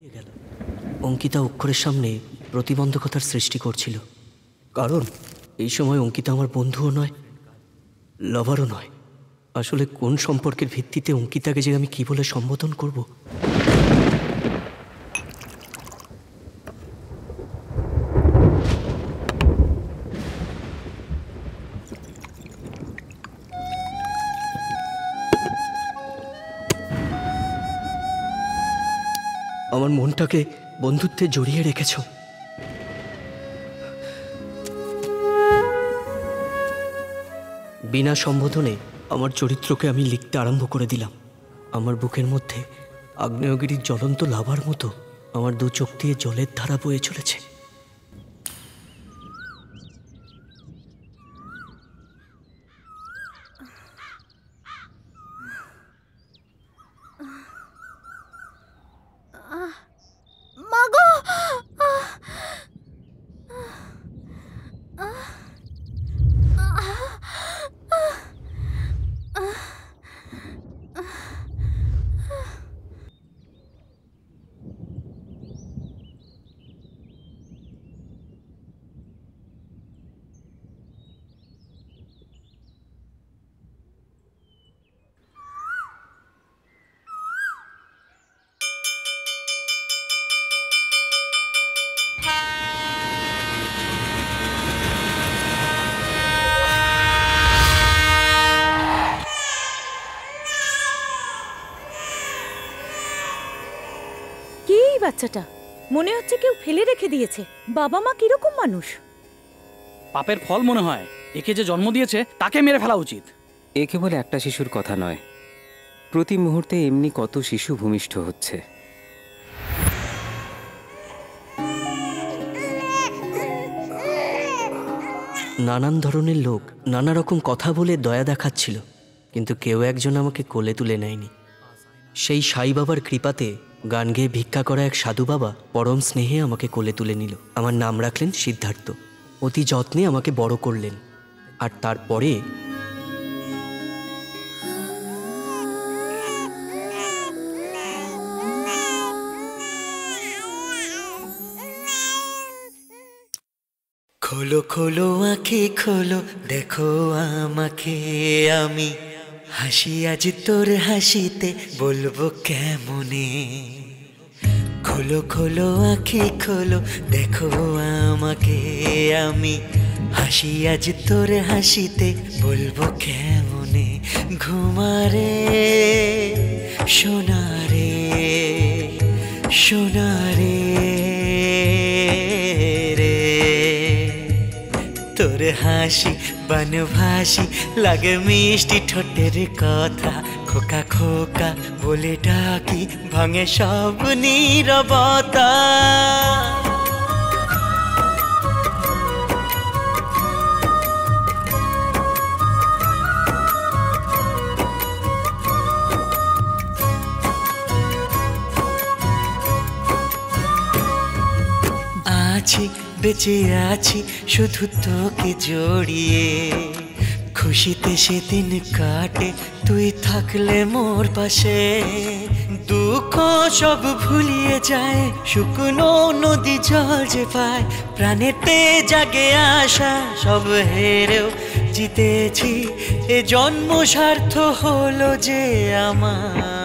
গেল। অঙ্কিতা অক্ষরের সামনে প্রতিবন্ধকতার সৃষ্টি করছিল, কারণ এই সময় অঙ্কিতা আমার বন্ধুও নয়, লাভারও নয়। আসলে কোন সম্পর্কের ভিত্তিতে অঙ্কিতাকে যে আমি কি বলে সম্বোধন করব? আমার মনটাকে বন্ধুত্বে জড়িয়ে রেখেছ। বিনা সম্বোধনে আমার চরিত্রকে আমি লিখতে আরম্ভ করে দিলাম। আমার বুকের মধ্যে আগ্নেয়গিরির জ্বলন্ত লাভার মতো আমার দু চোখ দিয়ে জলের ধারা বয়ে চলেছে। বাচ্চাটা মনে হচ্ছে কেউ ফেলে রেখে দিয়েছে। বাবা মা কিরকম মানুষ? পাপের ফল মনে হয়। একে যে জন্ম দিয়েছে তাকে মেরে ফেলা উচিত। এ কেবল একটা শিশুর কথা নয়, প্রতি মুহূর্তে এমনি কত শিশু ভূমিষ্ঠ হচ্ছে। নানান ধরনের লোক নানা রকম কথা বলে দয়া দেখাচ্ছিল, কিন্তু কেউ একজন আমাকে কোলে তুলে নেয়নি। সেই সাই বাবার কৃপাতে গান গেয়ে ভিক্ষা করা এক সাধু বাবা পরম স্নেহে আমাকে কোলে তুলে নিল। আমার নাম রাখলেন সিদ্ধার্থ। অতি যত্নে আমাকে বড় করলেন। আর তারপরে খোলো খোলো আঁখি খোলো, দেখো আমাকে আমি, হাসি আজ তোর হাসিতে বলবো কেমনে। খোলো খোলো আঁখি খোলো, দেখো আমাকে আমি, হাসি আজ তোর হাসিতে বলবো কেমনে। ঘুমারে সোনারে সোনারে তোর হাসি বনভাসী লাগে, মিষ্টি ঠোঁটের কথা খোকা খোকা বলে ডাকি, ভাঙে সব নীরবতা। আছি বেঁচে আছি শুধু তোকে জড়িয়ে, খুশিতে সেদিন কাটে তুই থাকলে মোর পাশে। দুঃখ সব ভুলিয়ে যায়, শুকনো নদী জল যে পায়, প্রাণেতে জাগে আশা সব হেরেও জিতেছি। এ জন্ম সার্থ হলো যে আমার।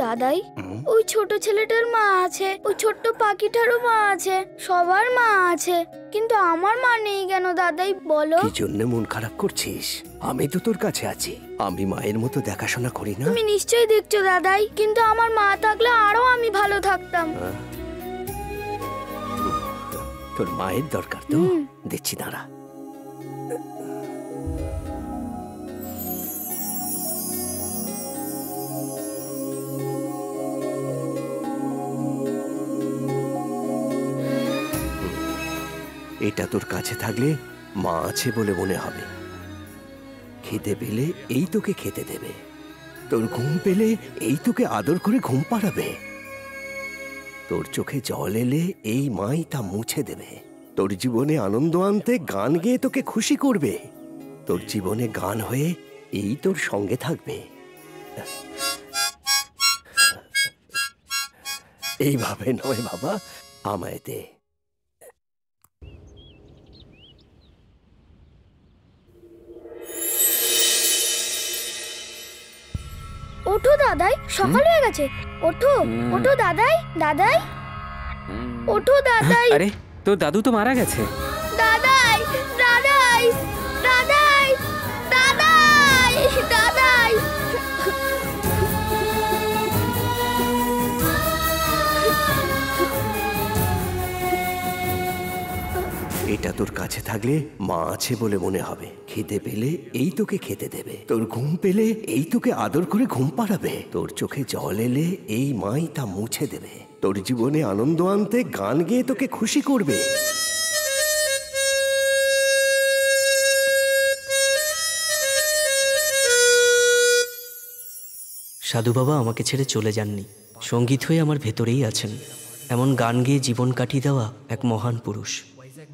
দাদাই, ওই ছোট ছেলেটার মা আছে, ওই ছোট্ট পাখিটারও মা আছে, সবার মা আছে, কিন্তু আমার মা নেই কেন দাদাই বলো? কি জন্য মন খারাপ করছিস? আমি তো তোর কাছে আছি। আমি মায়ের মতো দেখাশোনা করি না? তুমি নিশ্চয়ই দেখছো দাদাই, কিন্তু আমার মা থাকলে আরো আমি ভালো থাকতাম। তোর মায়ের দরকার তো, দিচ্ছি দাঁড়া। এটা তোর কাছে থাকলে মা আছে বলে মনে হবে। খিদে পেলে এই তোকে খেতে দেবে, তোর ঘুম পেলে এই তোকে আদর করে ঘুম পাড়াবে। তোর চোখে জল এলে এই মাই তা মুছে দেবে। তোর জীবনে আনন্দ আনতে গান গেয়ে তোকে খুশি করবে। তোর জীবনে গান হয়ে এই তোর সঙ্গে থাকবে। এইভাবে নয় বাবা, আমায় দে। ওঠো দাদাই, সকাল হয়ে গেছে। ওঠো ওঠো দাদাই, দাদাই ওঠো দাদাই। আরে তোর দাদু তো মারা গেছে। দাদাই দাদাই দাদাই দাদাই দাদাই। এটা তোর কাছে থাকলে মা আছে বলে মনে হবে। খিদে পেলে এই তোকে খেতে দেবে। তোর ঘুম পেলে এই তোকে আদর করে ঘুম পাড়াবে। তোর চোখে জল এলে এই মাই তা মুছে দেবে। তোর জীবনে আনন্দ আনতে গান গেয়ে তোকে খুশি করবে। সাধু বাবা আমাকে ছেড়ে চলে যাননি, সঙ্গীত হয়ে আমার ভেতরেই আছেন। এমন গান গেয়ে জীবন কাটিয়ে দেওয়া এক মহান পুরুষ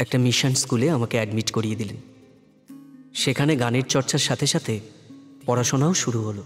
একটা মিশন স্কুলে আমাকে অ্যাডমিট করিয়ে দিলেন। সেখানে গানের চর্চার সাথে সাথে পড়াশোনাও শুরু হলো।